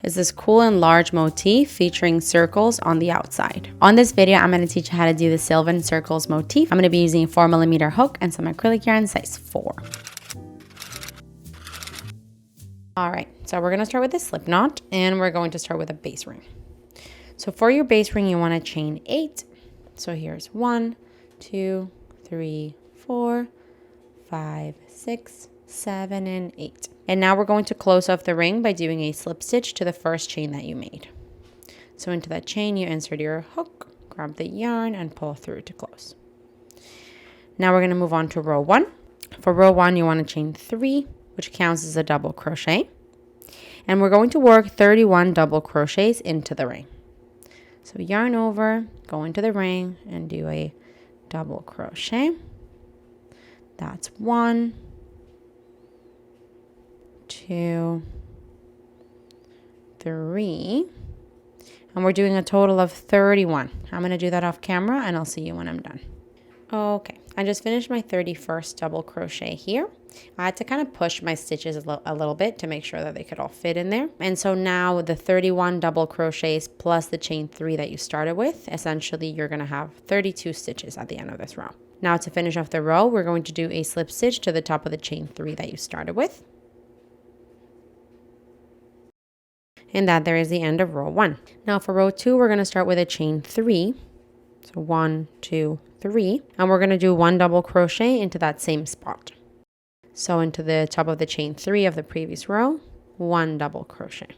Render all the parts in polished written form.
is this cool and large motif featuring circles on the outside. On this video, I'm going to teach you how to do the Sylvan Circles motif. I'm going to be using a 4mm hook and some acrylic yarn size 4. All right, so we're going to start with a slip knot, and we're going to start with a base ring. So for your base ring, you want to chain 8. So here's 1, 2, 3, 4, 5, 6, 7, and 8. And now we're going to close off the ring by doing a slip stitch to the first chain that you made. So into that chain, you insert your hook, grab the yarn, and pull through to close. Now we're going to move on to row 1. For row 1, you want to chain 3, which counts as a double crochet. And we're going to work 31 double crochets into the ring. So yarn over, go into the ring, and do a double crochet. That's 1, 2, 3, and we're doing a total of 31. I'm going to do that off camera, and I'll see you when I'm done. Okay, I just finished my 31st double crochet here. I had to kind of push my stitches a little bit to make sure that they could all fit in there. And so now the 31 double crochets plus the chain 3 that you started with, essentially you're going to have 32 stitches at the end of this row. Now to finish off the row, we're going to do a slip stitch to the top of the chain 3 that you started with. And that there is the end of row 1. Now for row 2, we're going to start with a chain 3. So 1, 2, 3. And we're going to do 1 double crochet into that same spot. So into the top of the chain 3 of the previous row, 1 double crochet.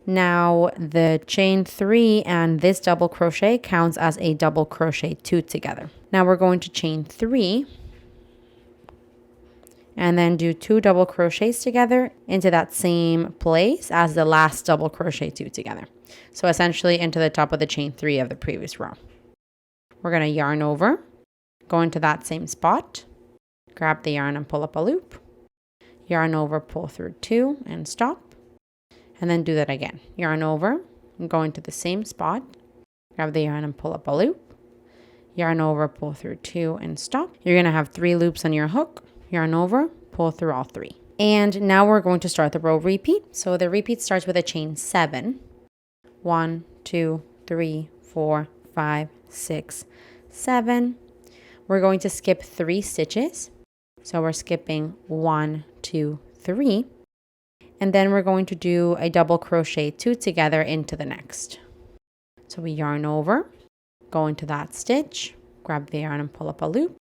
Now the chain 3 and this double crochet counts as a double crochet 2 together. Now we're going to chain 3 and then do 2 double crochets together into that same place as the last double crochet 2 together. So essentially into the top of the chain 3 of the previous row. We're going to yarn over, go into that same spot, grab the yarn and pull up a loop, yarn over, pull through 2 and stop, and then do that again. Yarn over and go into the same spot, grab the yarn and pull up a loop, yarn over, pull through 2 and stop. You're going to have 3 loops on your hook. Yarn over, pull through all 3. And now we're going to start the row repeat. So the repeat starts with a chain 7. 1, 2, 3, 4, 5, 6, 7. We're going to skip 3 stitches. So we're skipping 1, 2, 3. And then we're going to do a double crochet 2 together into the next. So we yarn over, go into that stitch, grab the yarn and pull up a loop.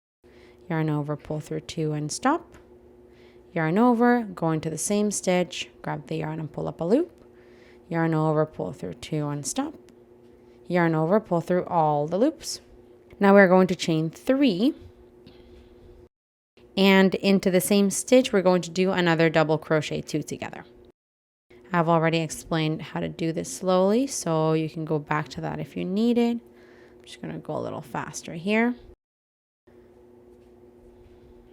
Yarn over, pull through 2 and stop. Yarn over, go into the same stitch, grab the yarn and pull up a loop. Yarn over, pull through 2 and stop. Yarn over, pull through all the loops. Now we're going to chain 3. And into the same stitch, we're going to do another double crochet 2 together. I've already explained how to do this slowly, so you can go back to that if you need it. I'm just going to go a little faster here.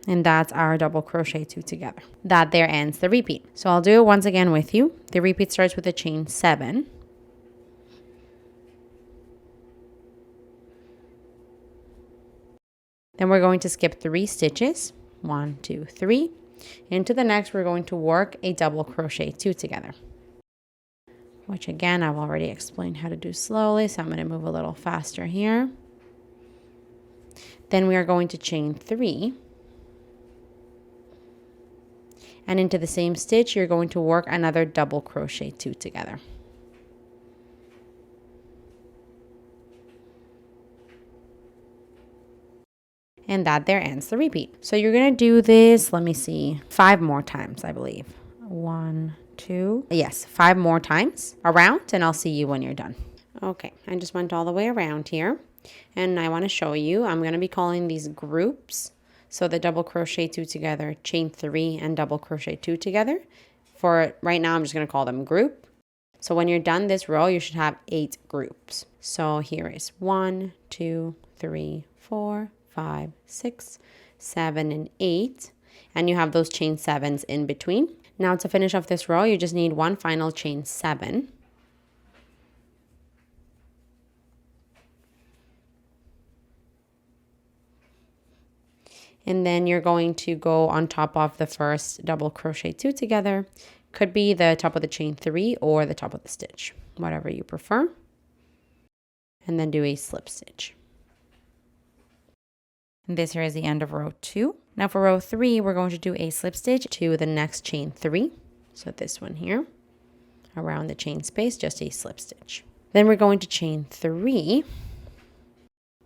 And that's our double crochet 2 together. That there ends the repeat. So I'll do it once again with you. The repeat starts with a chain 7. Then we're going to skip 3 stitches. 1, 2, 3. Into the next, we're going to work a double crochet 2 together. Which again, I've already explained how to do slowly, so I'm going to move a little faster here. Then we are going to chain 3. And into the same stitch, you're going to work another double crochet 2 together. And that there ends the repeat. So you're going to do this, let me see, 5 more times, I believe. 1, 2, yes, 5 more times around, and I'll see you when you're done. Okay, I just went all the way around here, and I want to show you, I'm going to be calling these groups. So the double crochet 2 together, chain 3, and double crochet 2 together. For right now, I'm just going to call them group. So when you're done this row, you should have 8 groups. So here is 1, 2, 3, 4, 5, 6, 7, and 8. And you have those chain 7s in between. Now to finish off this row, you just need 1 final chain 7. And then you're going to go on top of the first double crochet 2 together, Could be the top of the chain 3 or the top of the stitch, whatever you prefer. And then do a slip stitch. And this here is the end of row 2. Now for row 3, we're going to do a slip stitch to the next chain 3. So this one here, around the chain space, just a slip stitch. Then we're going to chain 3,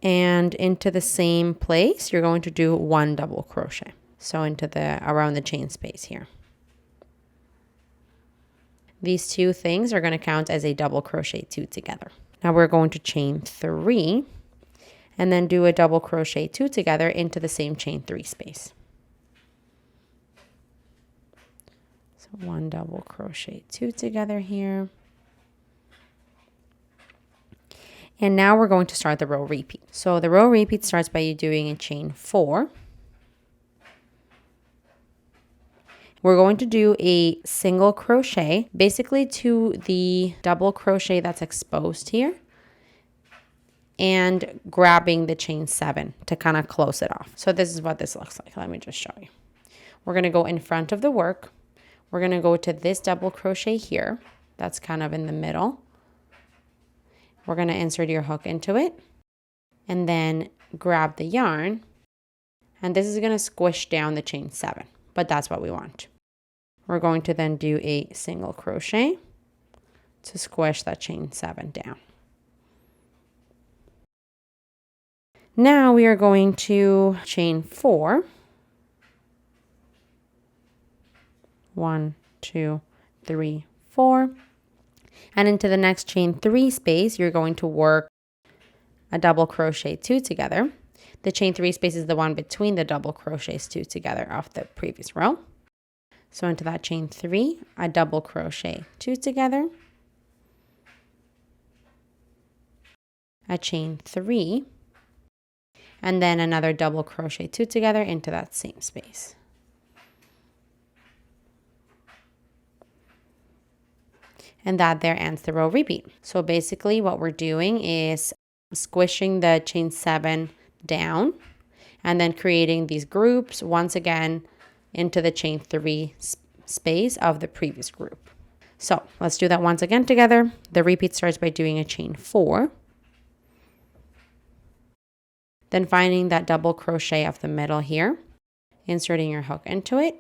and into the same place, you're going to do 1 double crochet. So into the around the chain space here. These two things are going to count as a double crochet 2 together. Now we're going to chain 3 and then do a double crochet 2 together into the same chain 3 space. So 1 double crochet 2 together here. And now we're going to start the row repeat. So the row repeat starts by you doing a chain 4. We're going to do a single crochet, basically to the double crochet that's exposed here, and grabbing the chain 7 to kind of close it off. So this is what this looks like. Let me just show you. We're going to go in front of the work. We're going to go to this double crochet here. That's kind of in the middle. We're going to insert your hook into it and then grab the yarn. And this is going to squish down the chain 7, but that's what we want. We're going to then do a single crochet to squish that chain 7 down. Now we are going to chain 4. 1, 2, 3, 4. And into the next chain 3 space, you're going to work a double crochet 2 together. The chain 3 space is the one between the double crochets 2 together of the previous row. So into that chain 3, a double crochet 2 together, a chain 3, and then another double crochet 2 together into that same space. And that there ends the row repeat. So basically what we're doing is squishing the chain 7 down and then creating these groups once again into the chain 3 space of the previous group. So let's do that once again together. The repeat starts by doing a chain 4, then finding that double crochet of the middle here, inserting your hook into it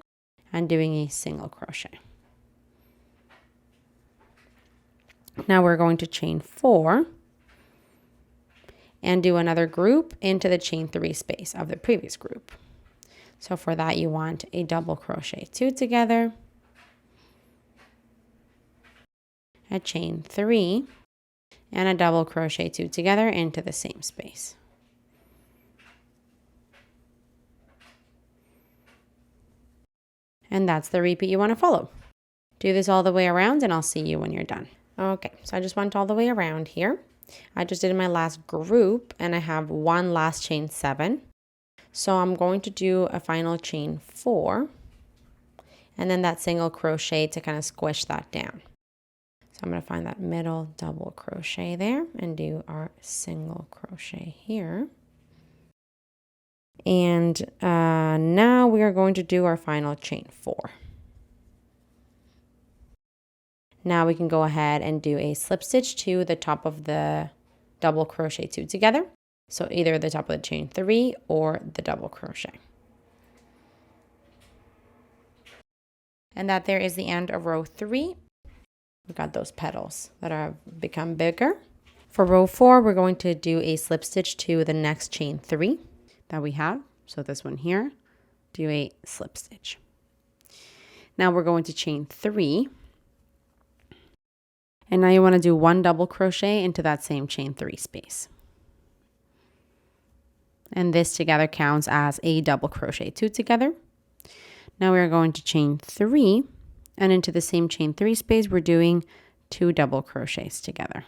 and doing a single crochet. Now we're going to chain 4 and do another group into the chain 3 space of the previous group. So for that, you want a double crochet 2 together, a chain 3, and a double crochet 2 together into the same space. And that's the repeat you want to follow. Do this all the way around and I'll see you when you're done. Okay, so I just went all the way around here. I just did my last group and I have one last chain 7. So I'm going to do a final chain 4 and then that single crochet to kind of squish that down. So I'm going to find that middle double crochet there and do our single crochet here. And now we are going to do our final chain 4. Now we can go ahead and do a slip stitch to the top of the double crochet 2 together. So either the top of the chain 3 or the double crochet. And that there is the end of row 3. We've got those petals that have become bigger. For row 4, we're going to do a slip stitch to the next chain 3 that we have. So this one here, do a slip stitch. Now we're going to chain 3. And now you want to do 1 double crochet into that same chain 3 space. And this together counts as a double crochet 2 together. Now we are going to chain 3, and into the same chain 3 space, we're doing 2 double crochets together.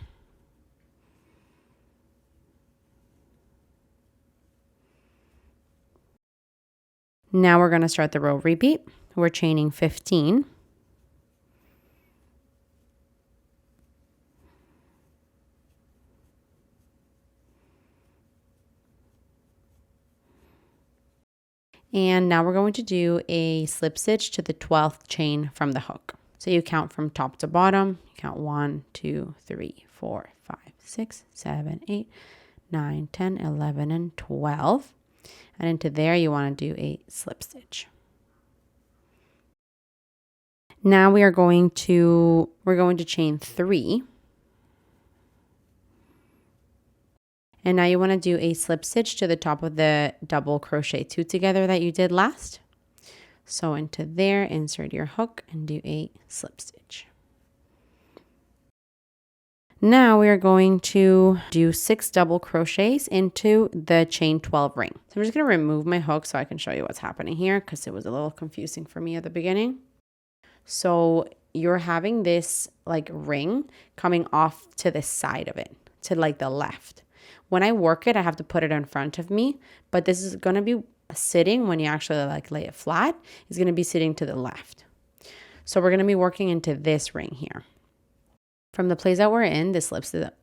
Now we're going to start the row repeat. We're chaining 15. And now we're going to do a slip stitch to the 12th chain from the hook. So you count from top to bottom. You count 1, 2, 3, 4, 5, 6, 7, 8, 9, 10, 11, and 12. And into there you want to do a slip stitch. Now we're going to chain 3. And now you want to do a slip stitch to the top of the double crochet 2 together that you did last. So into there, insert your hook and do a slip stitch. Now we are going to do 6 double crochets into the chain 12 ring. So I'm just going to remove my hook so I can show you what's happening here because it was a little confusing for me at the beginning. So you're having this like ring coming off to the side of it, to like the left. When I work it, I have to put it in front of me, but this is going to be sitting when you actually like lay it flat. It's going to be sitting to the left. So we're going to be working into this ring here. From the place that we're in, the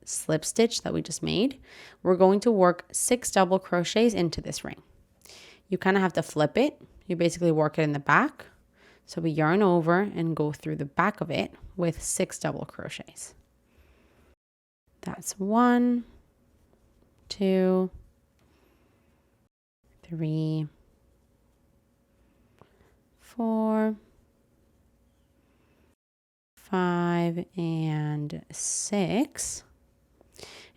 slip stitch that we just made, we're going to work 6 double crochets into this ring. You kind of have to flip it. You basically work it in the back. So we yarn over and go through the back of it with 6 double crochets. That's 1, 2, 3, 4, 5, and 6.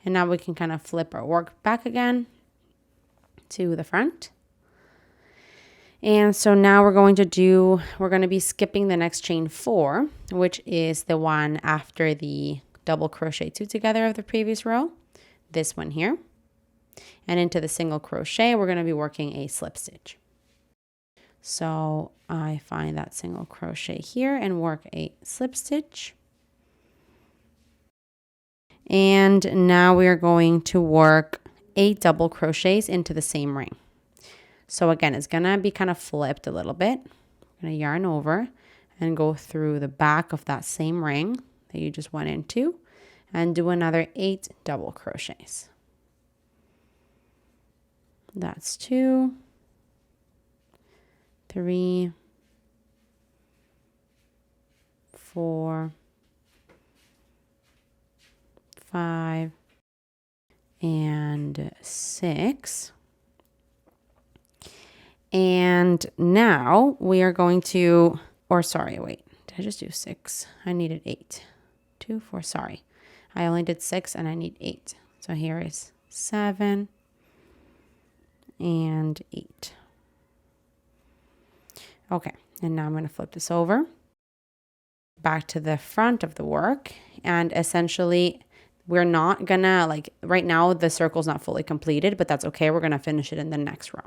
And now we can kind of flip our work back again to the front. And so now we're going to be skipping the next chain 4, which is the one after the double crochet 2 together of the previous row, this one here. And into the single crochet, we're going to be working a slip stitch. So I find that single crochet here and work a slip stitch. And now we are going to work 8 double crochets into the same ring. So again, it's going to be kind of flipped a little bit. I'm going to yarn over and go through the back of that same ring that you just went into and do another 8 double crochets. That's 2, 3, 4, 5, and 6. And now we are going to, or sorry, wait, did I just do 6? I needed 8. 2, 4, sorry. I only did 6 and I need 8. So here is 7 and 8. Okay, and now I'm going to flip this over back to the front of the work. And essentially, we're not going to, like, right now the circle's not fully completed, but that's okay. We're going to finish it in the next row.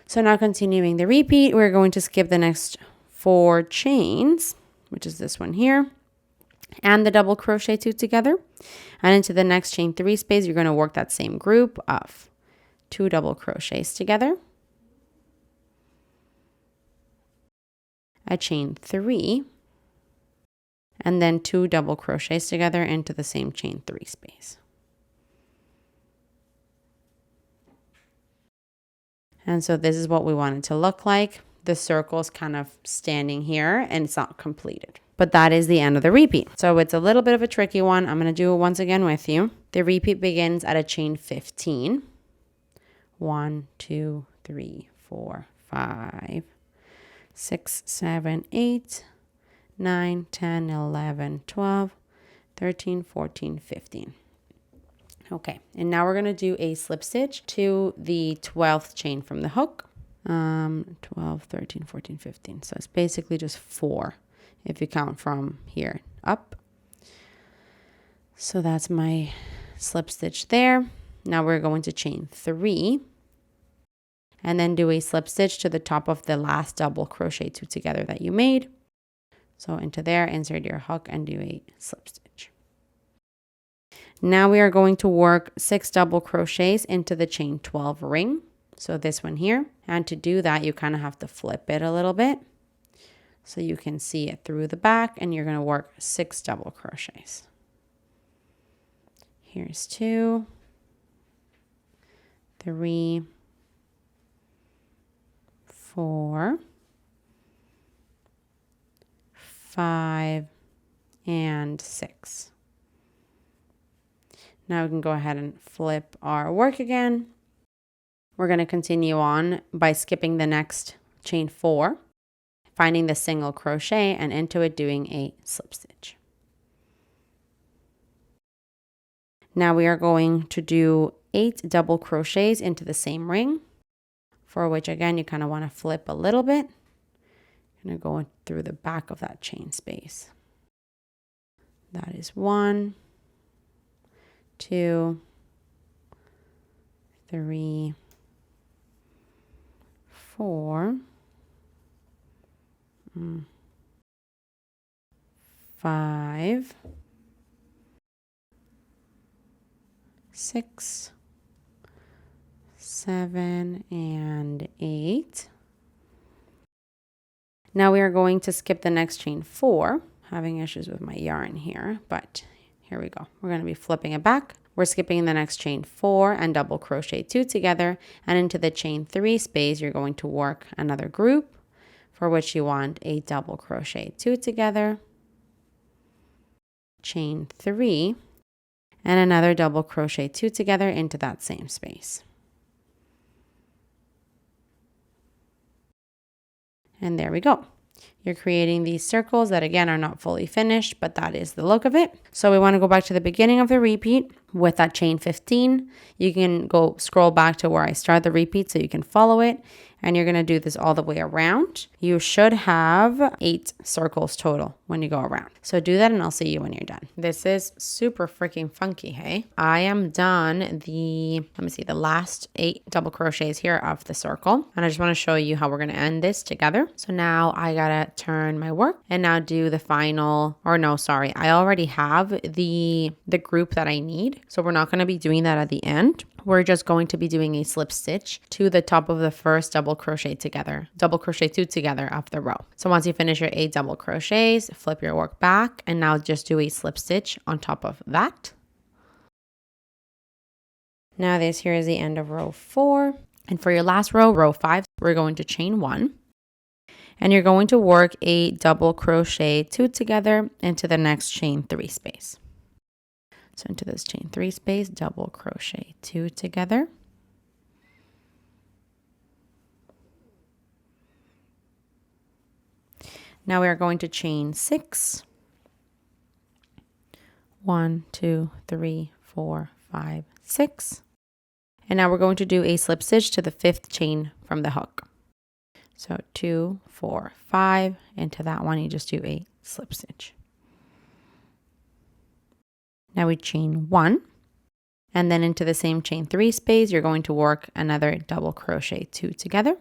So now continuing the repeat, we're going to skip the next 4 chains, which is this one here, and the double crochet 2 together. And into the next chain 3 space, you're going to work that same group of 2 double crochets together, a chain 3, and then 2 double crochets together into the same chain 3 space. And so this is what we want it to look like. The circle's kind of standing here and it's not completed. But that is the end of the repeat. So it's a little bit of a tricky one. I'm going to do it once again with you. The repeat begins at a chain 15. 1, 2, 3, 4, 5, 6, 7, 8, 9, 10, 11, 12, 13, 14, 15. Okay, and now we're going to do a slip stitch to the 12th chain from the hook. 12, 13, 14, 15. So it's basically just 4 if you count from here up. So that's my slip stitch there. Now we're going to chain 3 and then do a slip stitch to the top of the last double crochet 2 together that you made. So into there, insert your hook and do a slip stitch. Now we are going to work 6 double crochets into the chain 12 ring. So this one here. And to do that, you kind of have to flip it a little bit so you can see it through the back, and you're going to work 6 double crochets. Here's 2, 3, 4, 5, and 6. Now we can go ahead and flip our work again. We're going to continue on by skipping the next chain 4, finding the single crochet, and into it doing a slip stitch. Now we are going to do 8 double crochets into the same ring, for which again you kind of want to flip a little bit. I'm going to go through the back of that chain space. That is 1, 2, 3, 4, 5, 6, 7, and 8. Now we are going to skip the next chain 4. Having issues with my yarn here, but here we go. We're going to be flipping it back. We're skipping the next chain 4 and double crochet 2 together, and into the chain 3 space you're going to work another group, for which you want a double crochet 2 together, chain 3, and another double crochet 2 together into that same space. And there we go. You're creating these circles that again are not fully finished, but that is the look of it. So we want to go back to the beginning of the repeat with that chain 15. You can go scroll back to where I start the repeat so you can follow it. And you're going to do this all the way around. You should have 8 circles total when you go around. So do that and I'll see you when you're done. This is super freaking funky, hey? I am done the last 8 double crochets here of the circle. And I just want to show you how we're going to end this together. So now I got to turn my work and now do the final, or no, sorry. I already have the group that I need. So we're not going to be doing that at the end. We're just going to be doing a slip stitch to the top of the first double crochet 2 together of the row. So once you finish your 8 double crochets, flip your work back and now just do a slip stitch on top of that. Now this here is the end of row 4. And for your last row, row 5, we're going to chain 1. And you're going to work a double crochet 2 together into the next chain 3 space. So into this chain 3 space, double crochet 2 together. Now we are going to chain 6. 1, 2, 3, 4, 5, 6. And now we're going to do a slip stitch to the 5th chain from the hook. So 2, 4, 5, into that one you just do a slip stitch. Now we chain 1, and then into the same chain 3 space, you're going to work another double crochet 2 together.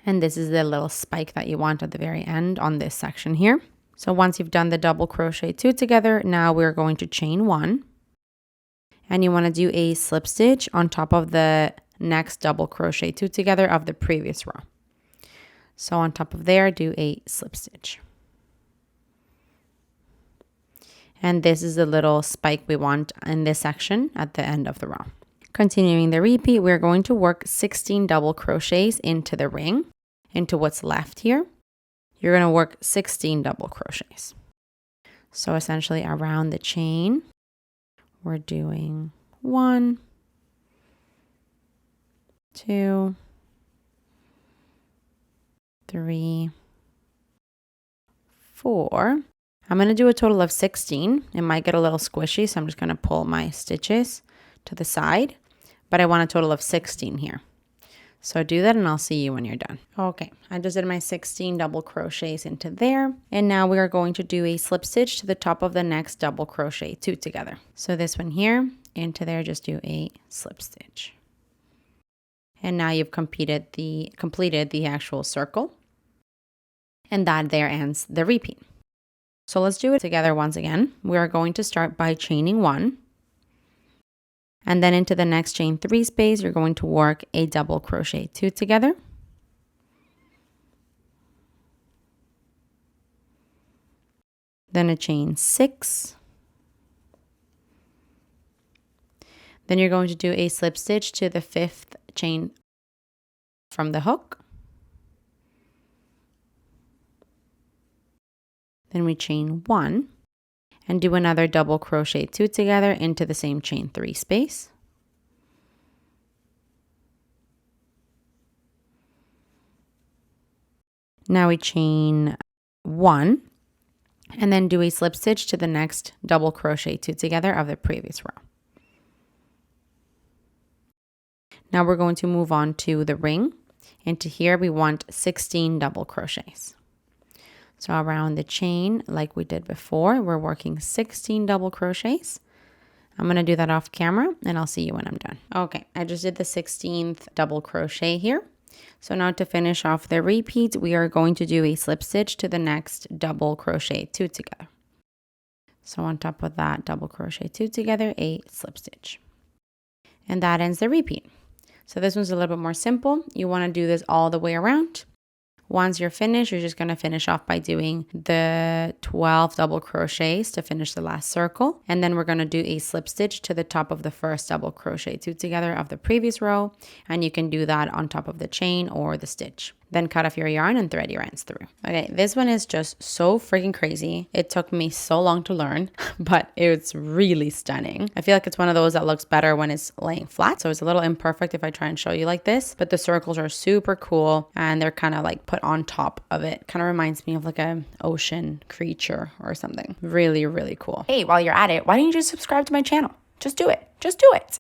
And this is the little spike that you want at the very end on this section here. So once you've done the double crochet 2 together, now we're going to chain 1. And you want to do a slip stitch on top of the next double crochet 2 together of the previous row. So on top of there, do a slip stitch. And this is the little spike we want in this section at the end of the row. Continuing the repeat, we're going to work 16 double crochets into the ring, into what's left here. You're going to work 16 double crochets. So essentially around the chain, we're doing 1, 2, 3, 4. I'm going to do a total of 16. It might get a little squishy, so I'm just going to pull my stitches to the side, but I want a total of 16 here. So do that and I'll see you when you're done. Okay, I just did my 16 double crochets into there. And now we are going to do a slip stitch to the top of the next double crochet 2 together. So this one here, into there, just do a slip stitch. And now you've completed the actual circle. And that there ends the repeat. So let's do it together once again. We are going to start by chaining 1. And then into the next chain 3 space, you're going to work a double crochet 2 together. Then a chain 6. Then you're going to do a slip stitch to the 5th chain from the hook. Then we chain 1 and do another double crochet 2 together into the same chain 3 space. Now we chain 1 and then do a slip stitch to the next double crochet 2 together of the previous row. Now we're going to move on to the ring, and to here we want 16 double crochets. So around the chain, like we did before, we're working 16 double crochets. I'm going to do that off camera and I'll see you when I'm done. Okay, I just did the 16th double crochet here. So now to finish off the repeat, we are going to do a slip stitch to the next double crochet 2 together. So on top of that double crochet 2 together, a slip stitch. And that ends the repeat. So this one's a little bit more simple. You want to do this all the way around. Once you're finished, you're just going to finish off by doing the 12 double crochets to finish the last circle. And then we're going to do a slip stitch to the top of the first double crochet 2 together of the previous row. And you can do that on top of the chain or the stitch. Then cut off your yarn and thread your ends through. Okay, this one is just so freaking crazy. It took me so long to learn, but it's really stunning. I feel like it's one of those that looks better when it's laying flat. So it's a little imperfect if I try and show you like this, but the circles are super cool and they're kind of like put on top of it. Kind of reminds me of like an ocean creature or something. Really, really cool. Hey, while you're at it, why don't you just subscribe to my channel? Just do it. Just do it.